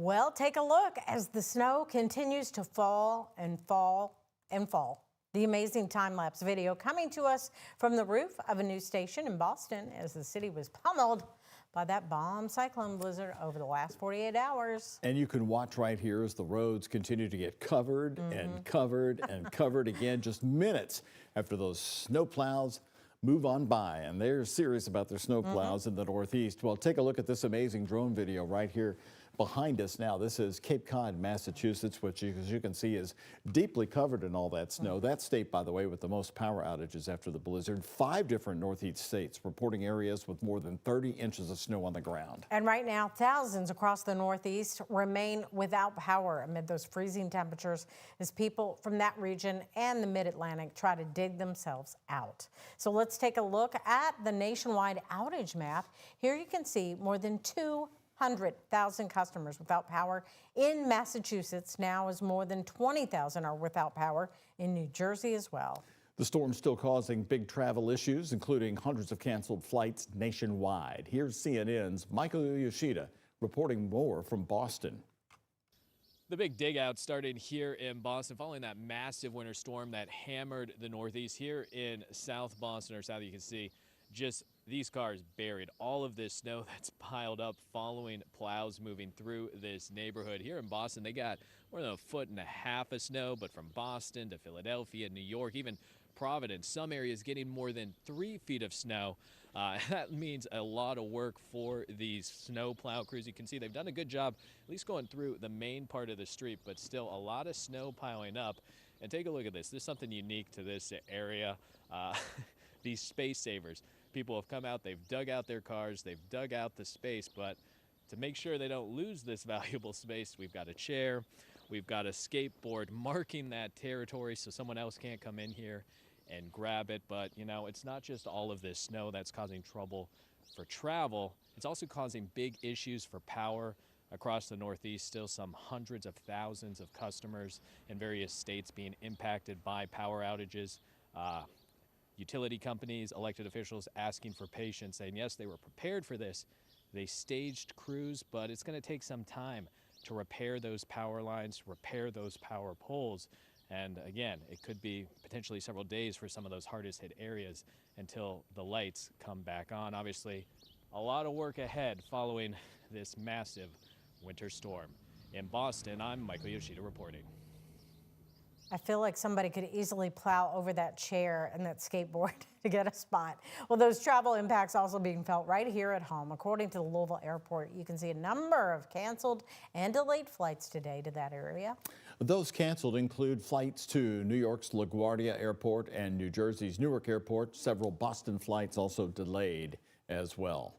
Well, take a look as the snow continues to fall and fall and fall. The amazing time-lapse video coming to us from the roof of a news station in Boston as the city was pummeled by that bomb cyclone blizzard over the last 48 hours. And you can watch right here as the roads continue to get covered and covered and covered again just minutes after those snow plows move on by. And they're serious about their snow plows in the Northeast. Well, take a look at this amazing drone video right here behind us now. This is Cape Cod, Massachusetts, which, as you can see, is deeply covered in all that snow. That state, by the way, with the most power outages after the blizzard. 5 different Northeast states reporting areas with more than 30 inches of snow on the ground. And right now, thousands across the Northeast remain without power amid those freezing temperatures as people from that region and the Mid-Atlantic try to dig themselves out. So let's take a look at the nationwide outage map. Here you can see more than 200,000 customers without power in Massachusetts, now as more than 20,000 are without power in New Jersey as well. The storm's still causing big travel issues, including hundreds of canceled flights nationwide. Here's CNN's Michael Yoshida reporting more from Boston. The big dig out started here in Boston following that massive winter storm that hammered the Northeast. Here in South Boston, or south, you can see just these cars buried all of this snow that's piled up following plows moving through this neighborhood. Here in Boston, they got more than 1.5 feet of snow, but from Boston to Philadelphia, New York, even Providence, some areas getting more than 3 feet of snow. That means a lot of work for these snow plow crews. You can see they've done a good job at least going through the main part of the street, but still a lot of snow piling up. And take a look at this. There's something unique to this area. These space savers. People have come out, they've dug out their cars, they've dug out the space, but to make sure they don't lose this valuable space, we've got a chair, we've got a skateboard marking that territory so someone else can't come in here and grab it. But you know, it's not just all of this snow that's causing trouble for travel, it's also causing big issues for power across the Northeast. Still some hundreds of thousands of customers in various states being impacted by power outages. Utility companies, elected officials asking for patience, saying yes, they were prepared for this. They staged crews, but it's going to take some time to repair those power lines, repair those power poles. And again, it could be potentially several days for some of those hardest hit areas until the lights come back on. Obviously, a lot of work ahead following this massive winter storm. In Boston, I'm Michael Yoshida reporting. I feel like somebody could easily plow over that chair and that skateboard to get a spot. Well, those travel impacts also being felt right here at home. According to the Louisville Airport, you can see a number of canceled and delayed flights today to that area. Those canceled include flights to New York's LaGuardia Airport and New Jersey's Newark Airport. Several Boston flights also delayed as well.